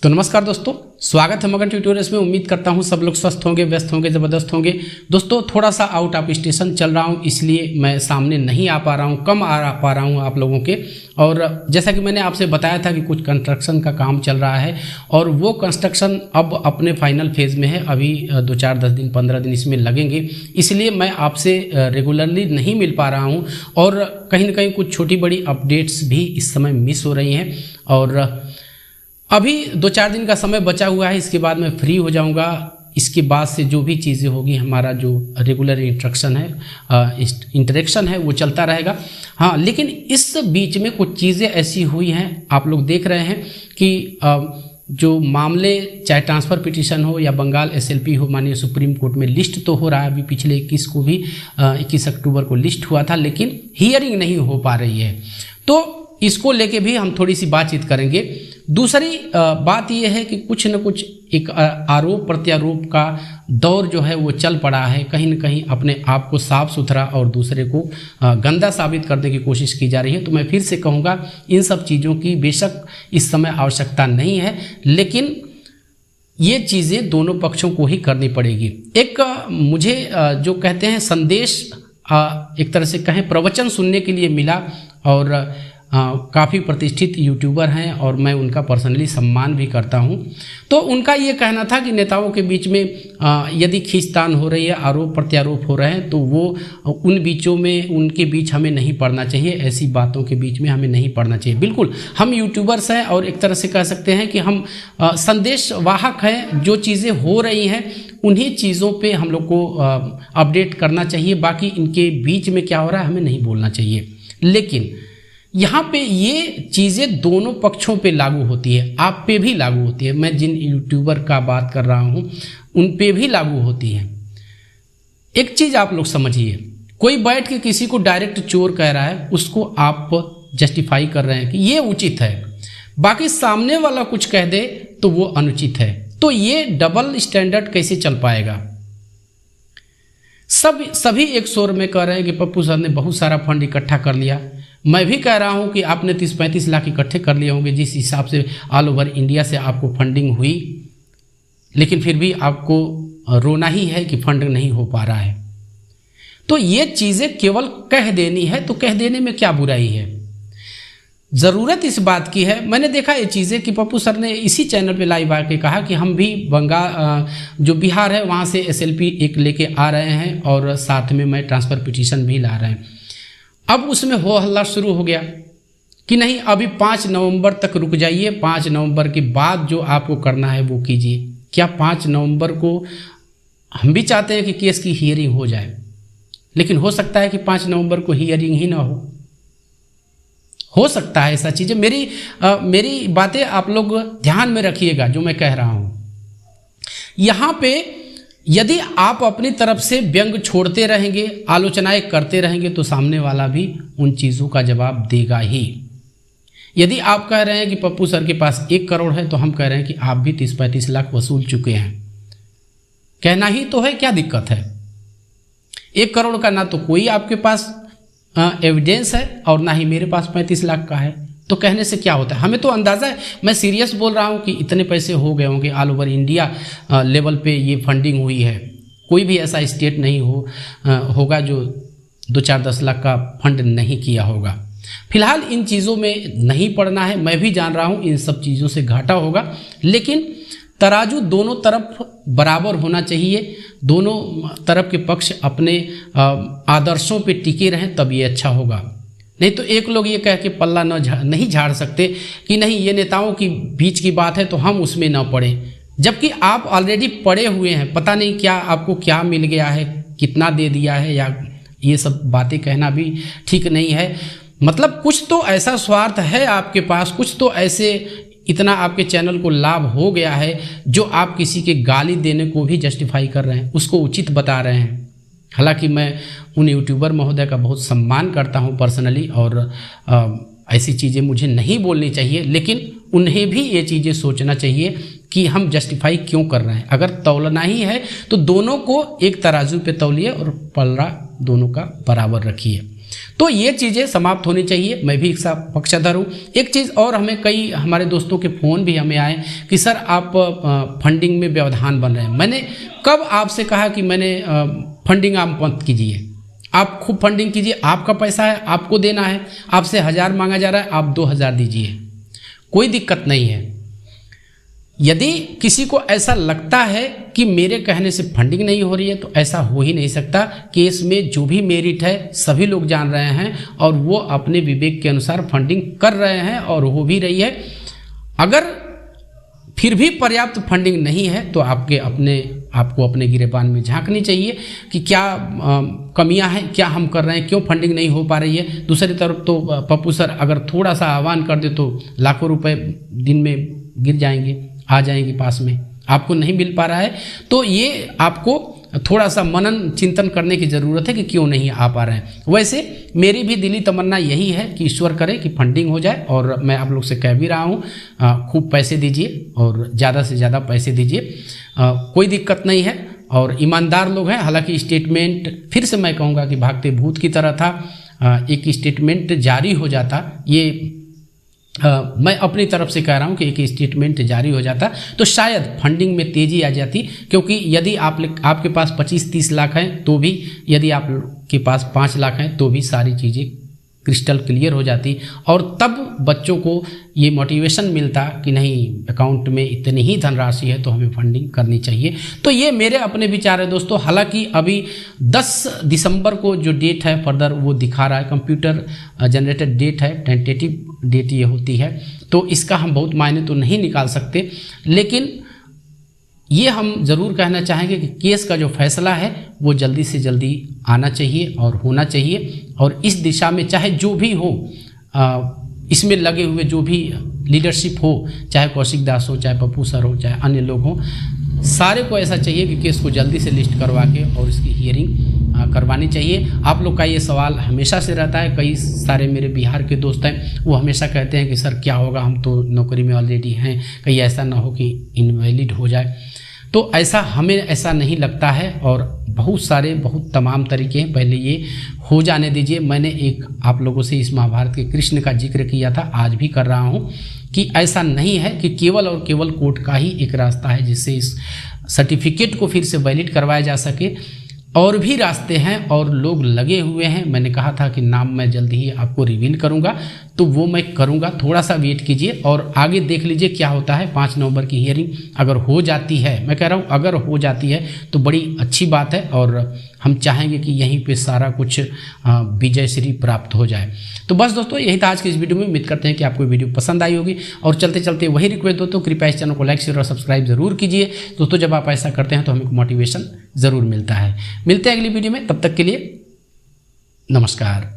तो नमस्कार दोस्तों, स्वागत है मगन ट्यूटोरियल्स में। उम्मीद करता हूं सब लोग स्वस्थ होंगे, व्यस्त होंगे, ज़बरदस्त होंगे। दोस्तों थोड़ा सा आउट ऑफ स्टेशन चल रहा हूं, इसलिए मैं सामने नहीं आ पा रहा हूं, कम आ पा रहा हूं आप लोगों के। और जैसा कि मैंने आपसे बताया था कि कुछ कंस्ट्रक्शन का काम चल रहा है और वो कंस्ट्रक्शन अब अपने फाइनल फेज़ में है। अभी 2-4 10 दिन 15 दिन इसमें लगेंगे, इसलिए मैं आपसे रेगुलरली नहीं मिल पा रहा हूँ और कहीं ना कहीं कुछ छोटी बड़ी अपडेट्स भी इस समय मिस हो रही हैं। और अभी 2-4 दिन का समय बचा हुआ है, इसके बाद मैं फ्री हो जाऊंगा। इसके बाद से जो भी चीज़ें होगी, हमारा जो रेगुलर इंटरेक्शन है वो चलता रहेगा। हाँ, लेकिन इस बीच में कुछ चीज़ें ऐसी हुई हैं, आप लोग देख रहे हैं कि जो मामले चाहे ट्रांसफ़र पिटीशन हो या बंगाल एसएलपी हो, माननीय सुप्रीम कोर्ट में लिस्ट तो हो रहा है। अभी पिछले 21 को भी 21 अक्टूबर को लिस्ट हुआ था, लेकिन हियरिंग नहीं हो पा रही है। तो इसको लेके भी हम थोड़ी सी बातचीत करेंगे। दूसरी बात यह है कि कुछ न कुछ एक आरोप प्रत्यारोप का दौर जो है वो चल पड़ा है। कहीं न कहीं अपने आप को साफ सुथरा और दूसरे को गंदा साबित करने की कोशिश की जा रही है। तो मैं फिर से कहूँगा, इन सब चीज़ों की बेशक इस समय आवश्यकता नहीं है, लेकिन ये चीज़ें दोनों पक्षों को ही करनी पड़ेगी। एक मुझे जो कहते हैं संदेश, एक तरह से कहें प्रवचन सुनने के लिए मिला, और काफ़ी प्रतिष्ठित यूट्यूबर हैं और मैं उनका पर्सनली सम्मान भी करता हूं। तो उनका ये कहना था कि नेताओं के बीच में यदि खींचतान हो रही है, आरोप प्रत्यारोप हो रहे हैं, तो वो उनके बीच हमें नहीं पड़ना चाहिए। ऐसी बातों के बीच में हमें नहीं पड़ना चाहिए। बिल्कुल, हम यूट्यूबर्स हैं और एक तरह से कह सकते हैं कि हम संदेश वाहक हैं। जो चीज़ें हो रही हैं उन्हीं चीज़ों पे हम लोग को अपडेट करना चाहिए। बाकी इनके बीच में क्या हो रहा है हमें नहीं बोलना चाहिए। लेकिन यहाँ पे ये चीज़ें दोनों पक्षों पे लागू होती है, आप पे भी लागू होती है। मैं जिन यूट्यूबर का बात कर रहा हूँ उन पे भी लागू होती है। एक चीज़ आप लोग समझिए, कोई बैठ के किसी को डायरेक्ट चोर कह रहा है, उसको आप जस्टिफाई कर रहे हैं कि ये उचित है, बाकी सामने वाला कुछ कह दे तो वो अनुचित है। तो ये डबल स्टैंडर्ड कैसे चल पाएगा? सभी एक शोर में कह रहे हैं कि पप्पू सर ने बहुत सारा फंड इकट्ठा कर लिया। मैं भी कह रहा हूं कि आपने 30-35 लाख इकट्ठे कर लिए होंगे, जिस हिसाब से ऑल ओवर इंडिया से आपको फंडिंग हुई, लेकिन फिर भी आपको रोना ही है कि फंड नहीं हो पा रहा है। तो ये चीज़ें केवल कह देनी है, तो कह देने में क्या बुराई है? ज़रूरत इस बात की है। मैंने देखा ये चीज़ें कि पप्पू सर ने इसी चैनल पे लाइव आके कहा कि हम भी बंगाल जो बिहार है वहाँ से एसएलपी एक लेके आ रहे हैं और साथ में मैं ट्रांसफ़र पिटीशन भी ला रहे हैं। अब उसमें हो हल्ला शुरू हो गया कि नहीं, अभी 5 नवंबर तक रुक जाइए, 5 नवंबर के बाद जो आपको करना है वो कीजिए। क्या 5 नवंबर को हम भी चाहते हैं कि केस की हियरिंग हो जाए, लेकिन हो सकता है कि 5 नवंबर को हियरिंग ही ना हो सकता है ऐसा चीज़ें। मेरी बातें आप लोग ध्यान में रखिएगा जो मैं कह रहा हूँ। यहाँ पे यदि आप अपनी तरफ से व्यंग छोड़ते रहेंगे, आलोचनाएं करते रहेंगे, तो सामने वाला भी उन चीज़ों का जवाब देगा ही। यदि आप कह रहे हैं कि पप्पू सर के पास 1 करोड़ है, तो हम कह रहे हैं कि आप भी 30-35 लाख वसूल चुके हैं। कहना ही तो है, क्या दिक्कत है? 1 करोड़ का ना तो कोई आपके पास एविडेंस है और ना ही मेरे पास 35 लाख का है, तो कहने से क्या होता है? हमें तो अंदाज़ा है, मैं सीरियस बोल रहा हूँ कि इतने पैसे हो गए होंगे। ऑल ओवर इंडिया लेवल पे ये फंडिंग हुई है। कोई भी ऐसा स्टेट नहीं होगा जो 2-4-10 लाख का फंड नहीं किया होगा। फिलहाल इन चीज़ों में नहीं पड़ना है। मैं भी जान रहा हूँ इन सब चीज़ों से घाटा होगा, लेकिन तराजू दोनों तरफ बराबर होना चाहिए। दोनों तरफ के पक्ष अपने आदर्शों पे टिके रहें, तब ये अच्छा होगा। नहीं तो एक लोग ये कह के पल्ला नहीं झाड़ सकते कि नहीं, ये नेताओं की बीच की बात है तो हम उसमें ना पड़े, जबकि आप ऑलरेडी पड़े हुए हैं। पता नहीं क्या आपको क्या मिल गया है, कितना दे दिया है, या ये सब बातें कहना भी ठीक नहीं है। मतलब कुछ तो ऐसा स्वार्थ है आपके पास, कुछ तो ऐसे इतना आपके चैनल को लाभ हो गया है जो आप किसी के गाली देने को भी जस्टिफाई कर रहे हैं, उसको उचित बता रहे हैं। हालांकि मैं उन यूट्यूबर महोदय का बहुत सम्मान करता हूं पर्सनली, और ऐसी चीज़ें मुझे नहीं बोलनी चाहिए, लेकिन उन्हें भी ये चीज़ें सोचना चाहिए कि हम जस्टिफाई क्यों कर रहे हैं। अगर तौलना ही है तो दोनों को एक तराजू पे तौलिए और पलड़ा दोनों का बराबर रखिए। तो ये चीज़ें समाप्त होनी चाहिए। मैं भी इसका पक्षधर हूँ। एक चीज़ और, हमें कई हमारे दोस्तों के फ़ोन भी हमें आए कि सर आप फंडिंग में व्यवधान बन रहे हैं। मैंने कब आपसे कहा कि मैंने फंडिंग आप मत कीजिए, आप खूब फंडिंग कीजिए, आपका पैसा है, आपको देना है। आपसे 1000 मांगा जा रहा है, आप 2000 दीजिए, कोई दिक्कत नहीं है। यदि किसी को ऐसा लगता है कि मेरे कहने से फंडिंग नहीं हो रही है, तो ऐसा हो ही नहीं सकता। केस में जो भी मेरिट है सभी लोग जान रहे हैं और वो अपने विवेक के अनुसार फंडिंग कर रहे हैं और हो भी रही है। अगर फिर भी पर्याप्त फंडिंग नहीं है तो आपको अपने गिरेबान में झांकनी चाहिए कि क्या कमियां हैं, क्या हम कर रहे हैं, क्यों फंडिंग नहीं हो पा रही है। दूसरी तरफ तो पप्पू सर अगर थोड़ा सा आह्वान कर दे तो लाखों रुपए दिन में गिर जाएंगे, आ जाएंगे पास में, आपको नहीं मिल पा रहा है। तो ये आपको थोड़ा सा मनन चिंतन करने की ज़रूरत है कि क्यों नहीं आ पा रहे हैं। वैसे मेरी भी दिली तमन्ना यही है कि ईश्वर करे कि फंडिंग हो जाए, और मैं आप लोग से कह भी रहा हूँ खूब पैसे दीजिए और ज़्यादा से ज़्यादा पैसे दीजिए, कोई दिक्कत नहीं है। और ईमानदार लोग हैं। हालांकि स्टेटमेंट फिर से मैं कहूँगा कि भागते भूत की तरह था, एक स्टेटमेंट जारी हो जाता, ये मैं अपनी तरफ से कह रहा हूं कि एक स्टेटमेंट जारी हो जाता तो शायद फंडिंग में तेज़ी आ जाती। क्योंकि यदि आपके पास 25-30 लाख हैं तो भी, यदि आपके पास 5 लाख हैं तो भी सारी चीज़ें क्रिस्टल क्लियर हो जाती, और तब बच्चों को ये मोटिवेशन मिलता कि नहीं, अकाउंट में इतनी ही धनराशि है तो हमें फंडिंग करनी चाहिए। तो ये मेरे अपने विचार है दोस्तों। हालांकि अभी 10 दिसंबर को जो डेट है फर्दर वो दिखा रहा है, कंप्यूटर जनरेटेड डेट है, टेंटेटिव डेट ये होती है, तो इसका हम बहुत मायने तो नहीं निकाल सकते। लेकिन ये हम ज़रूर कहना चाहेंगे कि केस का जो फैसला है वो जल्दी से जल्दी आना चाहिए और होना चाहिए, और इस दिशा में चाहे जो भी हो, इसमें लगे हुए जो भी लीडरशिप हो, चाहे कौशिक दास हो, चाहे पप्पू सर हो, चाहे अन्य लोग हों, सारे को ऐसा चाहिए कि केस को जल्दी से लिस्ट करवा के और इसकी हियरिंग करवानी चाहिए। आप लोग का ये सवाल हमेशा से रहता है। कई सारे मेरे बिहार के दोस्त हैं, वो हमेशा कहते हैं कि सर क्या होगा, हम तो नौकरी में ऑलरेडी हैं, कहीं ऐसा ना हो कि इनवैलिड हो जाए। तो ऐसा हमें ऐसा नहीं लगता है, और बहुत तमाम तरीके हैं। पहले ये हो जाने दीजिए। मैंने एक आप लोगों से इस महाभारत के कृष्ण का जिक्र किया था, आज भी कर रहा हूँ कि ऐसा नहीं है कि केवल और केवल कोर्ट का ही एक रास्ता है जिससे इस सर्टिफिकेट को फिर से वैलिड करवाया जा सके। और भी रास्ते हैं और लोग लगे हुए हैं। मैंने कहा था कि नाम मैं जल्द ही आपको रिवील करूंगा, तो वो मैं करूंगा, थोड़ा सा वेट कीजिए और आगे देख लीजिए क्या होता है। 5 नवंबर की हियरिंग अगर हो जाती है, मैं कह रहा हूँ अगर हो जाती है तो बड़ी अच्छी बात है, और हम चाहेंगे कि यहीं पे सारा कुछ विजय श्री प्राप्त हो जाए। तो बस दोस्तों यही था आज की इस वीडियो में। उम्मीद करते हैं कि आपको वीडियो पसंद आई होगी, और चलते चलते वही रिक्वेस्ट दोस्तों, कृपया इस चैनल को लाइक शेयर और सब्सक्राइब जरूर कीजिए दोस्तों। जब आप ऐसा करते हैं तो हमें मोटिवेशन ज़रूर मिलता है। मिलते हैं अगली वीडियो में, तब तक के लिए नमस्कार।